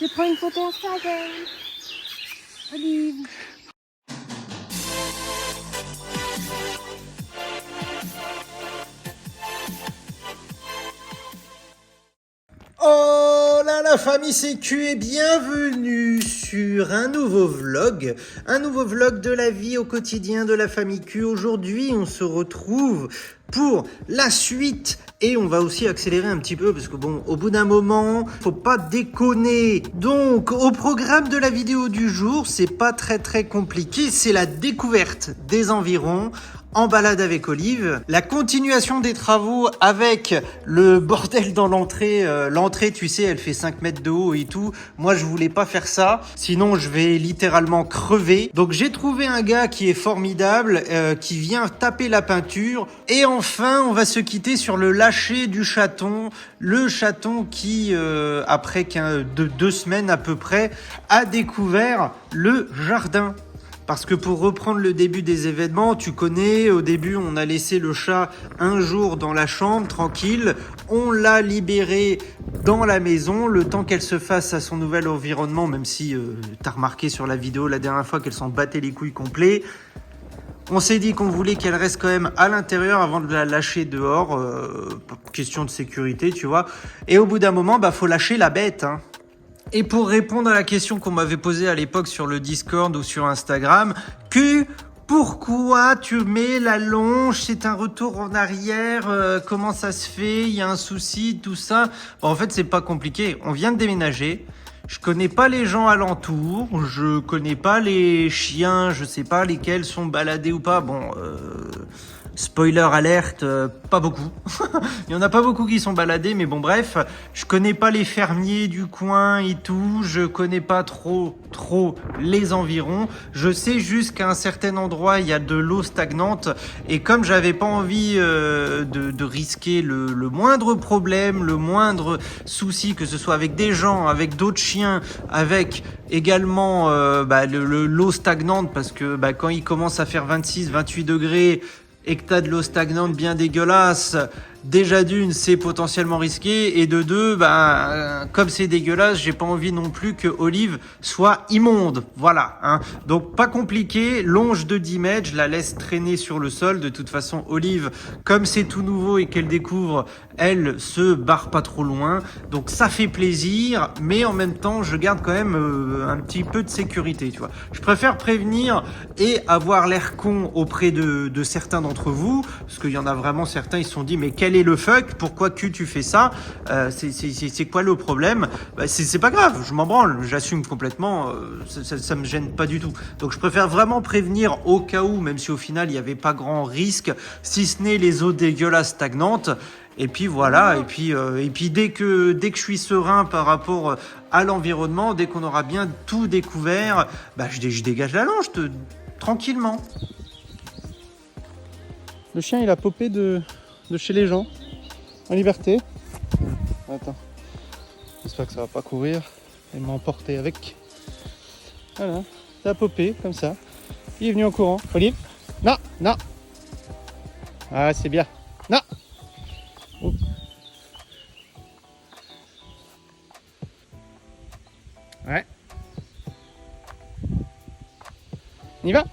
Je prends une photo Instagram. Olive. Oh là la famille sécu et bienvenue sur un nouveau vlog de la vie au quotidien de la famille Q. Aujourd'hui on se retrouve pour la suite et on va aussi accélérer un petit peu parce que bon, au bout d'un moment, faut pas déconner. Donc au programme de la vidéo du jour, c'est pas très compliqué, c'est la découverte des environs en balade avec Olive, la continuation des travaux avec le bordel dans l'entrée. L'entrée, tu sais, elle fait 5 mètres de haut et tout. Moi, je voulais pas faire ça, sinon je vais littéralement crever. Donc j'ai trouvé un gars qui est formidable, qui vient taper la peinture. Et enfin, on va se quitter sur le lâcher du chaton. Le chaton qui, après 2 semaines à peu près, a découvert le jardin. Parce que pour reprendre le début des événements, tu connais, au début on a laissé le chat un jour dans la chambre, tranquille, on l'a libéré dans la maison, le temps qu'elle se fasse à son nouvel environnement, même si t'as remarqué sur la vidéo la dernière fois qu'elle s'en battait les couilles complet. On s'est dit qu'on voulait qu'elle reste quand même à l'intérieur avant de la lâcher dehors, question de sécurité, tu vois. Et au bout d'un moment, faut lâcher la bête, hein. Et pour répondre à la question qu'on m'avait posée à l'époque sur le Discord ou sur Instagram, pourquoi tu mets la longe? C'est un retour en arrière, comment ça se fait? Il y a un souci, tout ça. Bon, en fait, c'est pas compliqué. On vient de déménager. Je connais pas les gens alentours, je connais pas les chiens, je sais pas lesquels sont baladés ou pas. Bon, spoiler alerte, pas beaucoup. Il y en a pas beaucoup qui sont baladés, mais bon bref, je connais pas les fermiers du coin et tout, je connais pas trop les environs. Je sais juste qu'à un certain endroit, il y a de l'eau stagnante et comme j'avais pas envie de risquer le moindre problème, le moindre souci, que ce soit avec des gens, avec d'autres chiens, avec également l'eau stagnante, parce que quand il commence à faire 26-28 degrés et que t'as de l'eau stagnante bien dégueulasse, déjà d'une, c'est potentiellement risqué, et de deux, comme c'est dégueulasse, j'ai pas envie non plus que Olive soit immonde. Voilà, hein. Donc pas compliqué, longe de 10 mètres, je la laisse traîner sur le sol. De toute façon, Olive, comme c'est tout nouveau et qu'elle découvre, elle se barre pas trop loin. Donc ça fait plaisir, mais en même temps, je garde quand même un petit peu de sécurité, tu vois. Je préfère prévenir et avoir l'air con auprès de certains d'entre vous, parce qu'il y en a vraiment certains, ils se sont dit, mais quel est le fuck? Pourquoi tu fais ça? C'est quoi le problème? C'est pas grave, je m'en branle, j'assume complètement, ça me gêne pas du tout. Donc je préfère vraiment prévenir au cas où, même si au final il n'y avait pas grand risque, si ce n'est les eaux dégueulasses stagnantes. Et puis voilà, et puis dès que je suis serein par rapport à l'environnement, dès qu'on aura bien tout découvert, je dégage la longe tranquillement. Le chien il a popé de chez les gens, en liberté. Attends, j'espère que ça va pas courir et m'emporter avec. Voilà, ça a popé comme ça. Il est venu en courant. Olive, non. Ah c'est bien. Non. Oh. Ouais. On y va.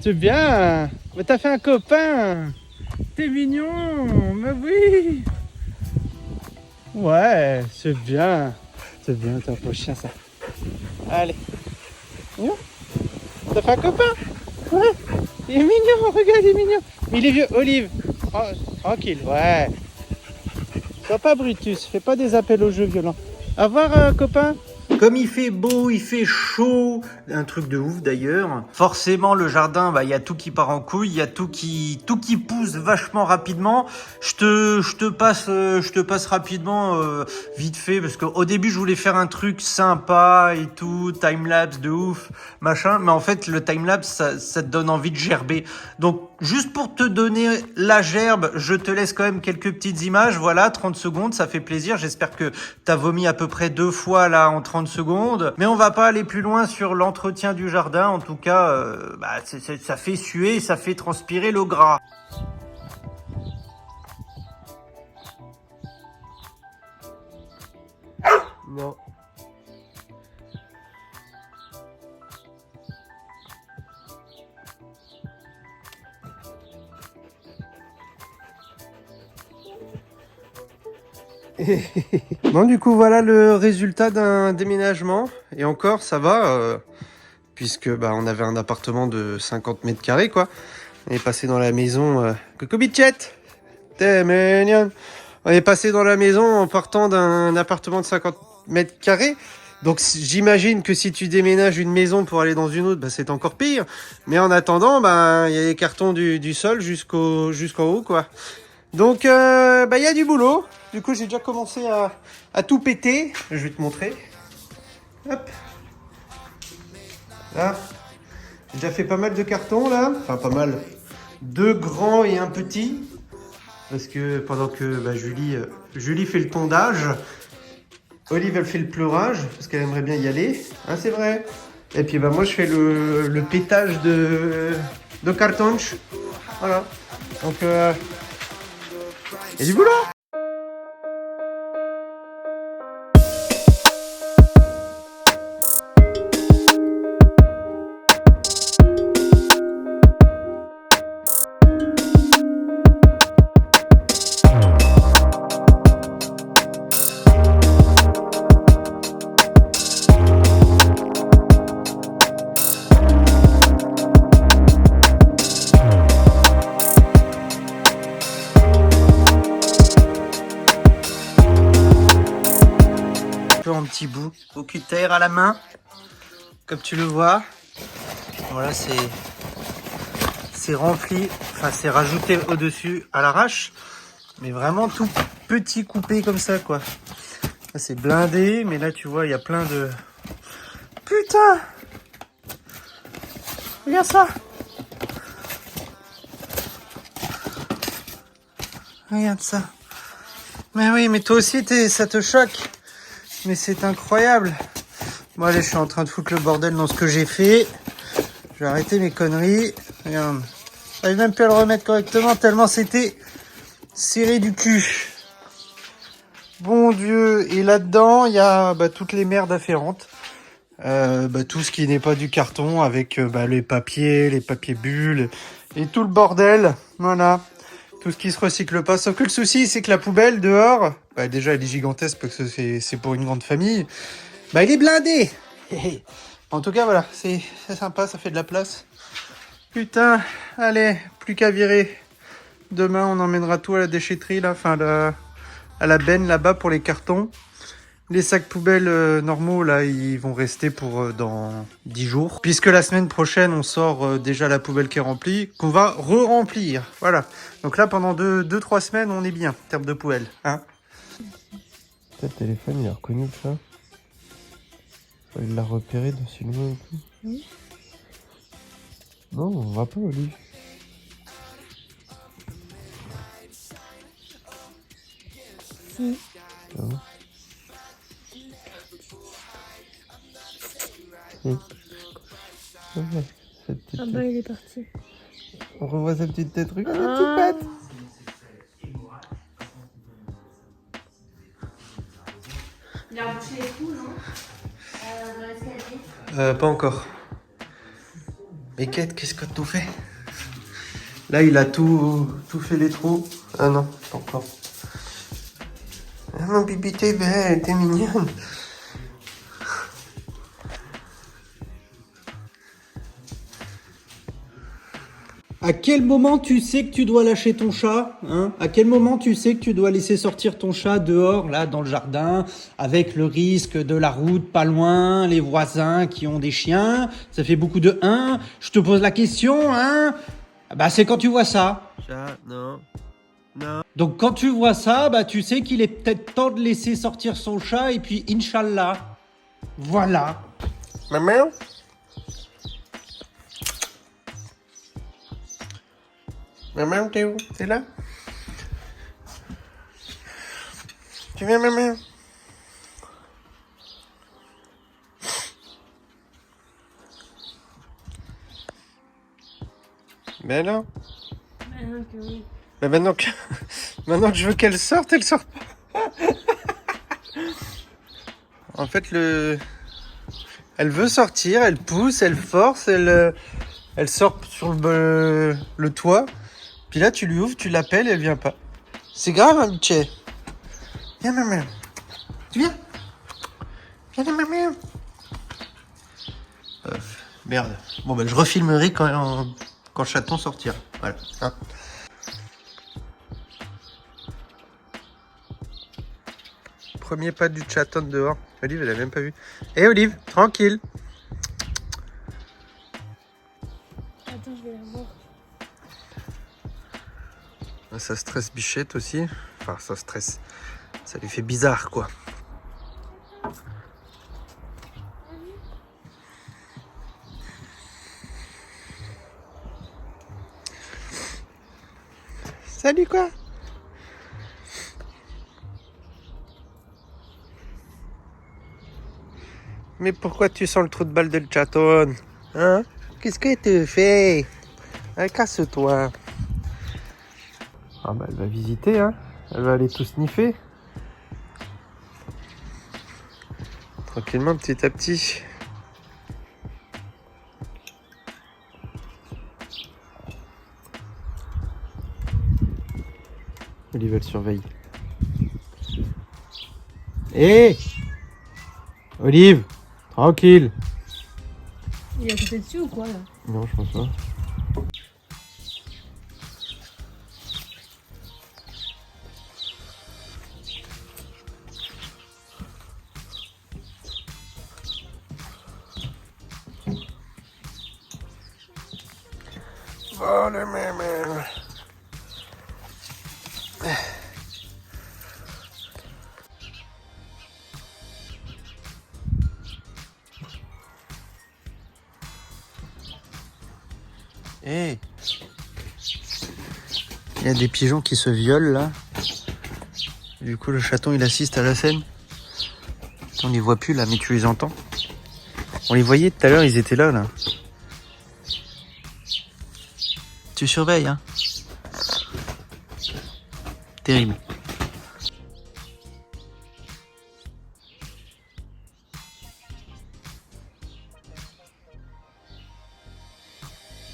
C'est bien. Mais t'as fait un copain. T'es mignon, mais oui. Ouais, c'est bien. C'est bien, t'es un beau chien ça. Allez. Mignon. T'as fait un copain? Ouais. Il est mignon, regarde, il est mignon. Mais il est vieux, Olive. Oh, tranquille, ouais. Sois pas Brutus, fais pas des appels au jeu violents. Au revoir, copain. Comme il fait beau, il fait chaud, un truc de ouf d'ailleurs. Forcément, le jardin, il y a tout qui part en couille, il y a tout qui pousse vachement rapidement. Je te passe rapidement, vite fait, parce qu'au début, je voulais faire un truc sympa et tout, timelapse de ouf, machin. Mais en fait, le timelapse, ça te donne envie de gerber. Donc, juste pour te donner la gerbe, je te laisse quand même quelques petites images. Voilà, 30 secondes, ça fait plaisir. J'espère que t'as vomi à peu près 2 fois là en 30 secondes. Mais on va pas aller plus loin sur l'entretien du jardin. En tout cas, ça fait suer, ça fait transpirer le gras. Non. Bon, du coup, voilà le résultat d'un déménagement. Et encore, ça va, puisque on avait un appartement de 50 mètres carrés, quoi. On est passé dans la maison... Coucou Bichette, t'es mignonne. On est passé dans la maison en partant d'un appartement de 50 mètres carrés. Donc j'imagine que si tu déménages une maison pour aller dans une autre, c'est encore pire. Mais en attendant, il y a les cartons du sol jusqu'en haut, quoi. Donc il y a du boulot. Du coup, j'ai déjà commencé à tout péter. Je vais te montrer. Hop. Là. J'ai déjà fait pas mal de cartons, là. Enfin, pas mal. 2 grands et un petit. Parce que pendant que Julie fait le tondage, Olive elle fait le pleurage, parce qu'elle aimerait bien y aller. Hein, c'est vrai. Et puis moi, je fais le pétage de cartons. Voilà. Donc, il y a du boulot. En petit bout au cutter à la main, comme tu le vois. Voilà, c'est rempli, enfin c'est rajouté au dessus à l'arrache, mais vraiment tout petit coupé comme ça, quoi. Là, c'est blindé, mais là tu vois il y a plein de... Putain, regarde ça, regarde ça. Mais oui, mais toi aussi ça te choque. Mais c'est incroyable. Bon allez, je suis en train de foutre le bordel dans ce que j'ai fait. Je vais arrêter mes conneries. Regarde. J'arrive même plus à le remettre correctement tellement c'était serré du cul. Bon Dieu. Et là-dedans, il y a toutes les merdes afférentes. Tout ce qui n'est pas du carton avec les papiers bulles et tout le bordel. Voilà. Tout ce qui se recycle pas. Sauf que le souci, c'est que la poubelle dehors, déjà elle est gigantesque parce que c'est pour une grande famille. Il est blindé. En tout cas, voilà, c'est sympa, ça fait de la place. Putain, allez, plus qu'à virer. Demain, on emmènera tout à la déchetterie, là, à la benne là-bas pour les cartons. Les sacs poubelles normaux, là, ils vont rester pour dans 10 jours. Puisque la semaine prochaine, on sort déjà la poubelle qui est remplie, qu'on va re-remplir. Voilà. Donc là, pendant 2-3 semaines, on est bien, en termes de poubelle. Hein. Le téléphone, il a reconnu le chat. Il l'a repéré de si loin et tout. Oui. Non, on va pas, Olive. Si. Ah. Il est parti. On revoit sa petite tête, regarde la petite patte. Il a rebouché les trous, non dans l'escalier. Pas encore. Mais qu'est-ce que t'as fait? Là, il a tout fait les trous. Ah non, pas encore. Ah, mon bibi, t'es belle, t'es mignonne. À quel moment tu sais que tu dois lâcher ton chat, hein? À quel moment tu sais que tu dois laisser sortir ton chat dehors, là, dans le jardin, avec le risque de la route pas loin, les voisins qui ont des chiens, ça fait beaucoup de 1. Je te pose la question, hein? C'est quand tu vois ça. Chat, non. Non. Donc quand tu vois ça, tu sais qu'il est peut-être temps de laisser sortir son chat et puis Inch'Allah. Voilà. Maman? Maman, t'es où? T'es là? Tu viens, maman? Ben non. Que oui. Ben maintenant que je veux qu'elle sorte, elle sort pas. En fait, elle veut sortir, elle pousse, elle force, elle sort sur le toit. Puis là, tu lui ouvres, tu l'appelles, elle vient pas. C'est grave, hein, Miché? Viens, maman. Tu viens? Viens, maman. Merde. Bon, ben, je refilmerai quand le chaton sortira. Voilà. Hein. Premier pas du chaton dehors. Olive, elle a même pas vu. Hé, Olive, tranquille. Attends, je vais la voir. Ça stresse Bichette aussi. Enfin, ça stresse. Ça lui fait bizarre, quoi. Salut, quoi. Mais pourquoi tu sens le trou de balle de chaton? Hein? Qu'est-ce que tu fais? Ah, casse-toi. Ah bah elle va visiter, hein. Elle va aller tout sniffer. Tranquillement, petit à petit. Olive, elle surveille. Hé Olive, tranquille. Il a sauté dessus ou quoi là? Non, je pense pas. Oh le mémé. Hey. Il y a des pigeons qui se violent là. Du coup le chaton il assiste à la scène. On les voit plus là mais tu les entends. On les voyait tout à l'heure, ils étaient là. Tu surveilles, hein. Terrible.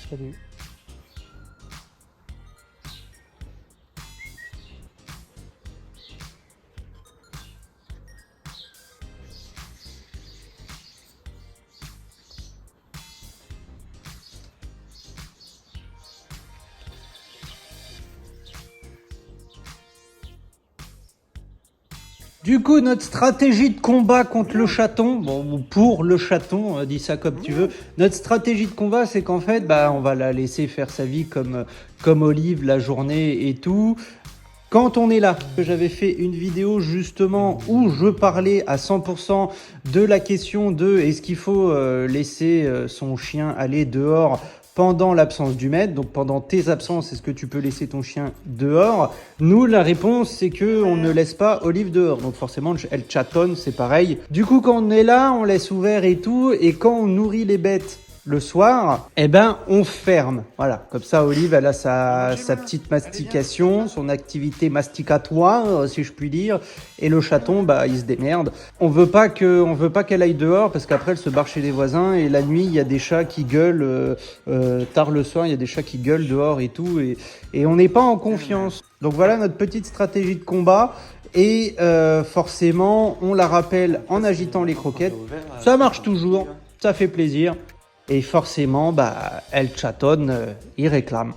Salut. Du coup, notre stratégie de combat contre le chaton, bon, ou pour le chaton, dis ça comme tu veux, notre stratégie de combat, c'est qu'en fait, bah, on va la laisser faire sa vie comme Olive, la journée et tout. Quand on est là, j'avais fait une vidéo justement où je parlais à 100% de la question de est-ce qu'il faut laisser son chien aller dehors pendant l'absence du maître, donc pendant tes absences, est-ce que tu peux laisser ton chien dehors? Nous, la réponse, c'est que on ne laisse pas Olive dehors, donc forcément, elle chatonne, c'est pareil. Du coup, quand on est là, on laisse ouvert et tout, et quand on nourrit les bêtes le soir, eh ben, on ferme. Voilà, comme ça, Olive, elle a sa petite mastication, son activité masticatoire, si je puis dire, et le chaton, bah, il se démerde. On veut pas qu'elle aille dehors, parce qu'après, elle se barre chez les voisins, et la nuit, il y a des chats qui gueulent, tard le soir, il y a des chats qui gueulent dehors et tout, et on n'est pas en confiance. Donc voilà notre petite stratégie de combat, et forcément, on la rappelle en agitant les croquettes. Ça marche toujours, ça fait plaisir. Et forcément, bah, elle chatonne, il réclame.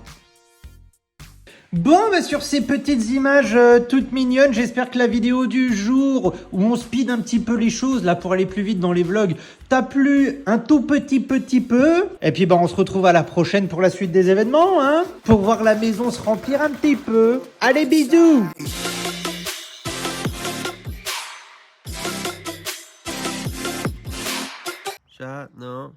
Bon, bah, sur ces petites images toutes mignonnes, j'espère que la vidéo du jour où on speed un petit peu les choses, là, pour aller plus vite dans les vlogs, t'a plu un tout petit peu. Et puis, bah, on se retrouve à la prochaine pour la suite des événements, hein, pour voir la maison se remplir un petit peu. Allez, bisous! Chat, non.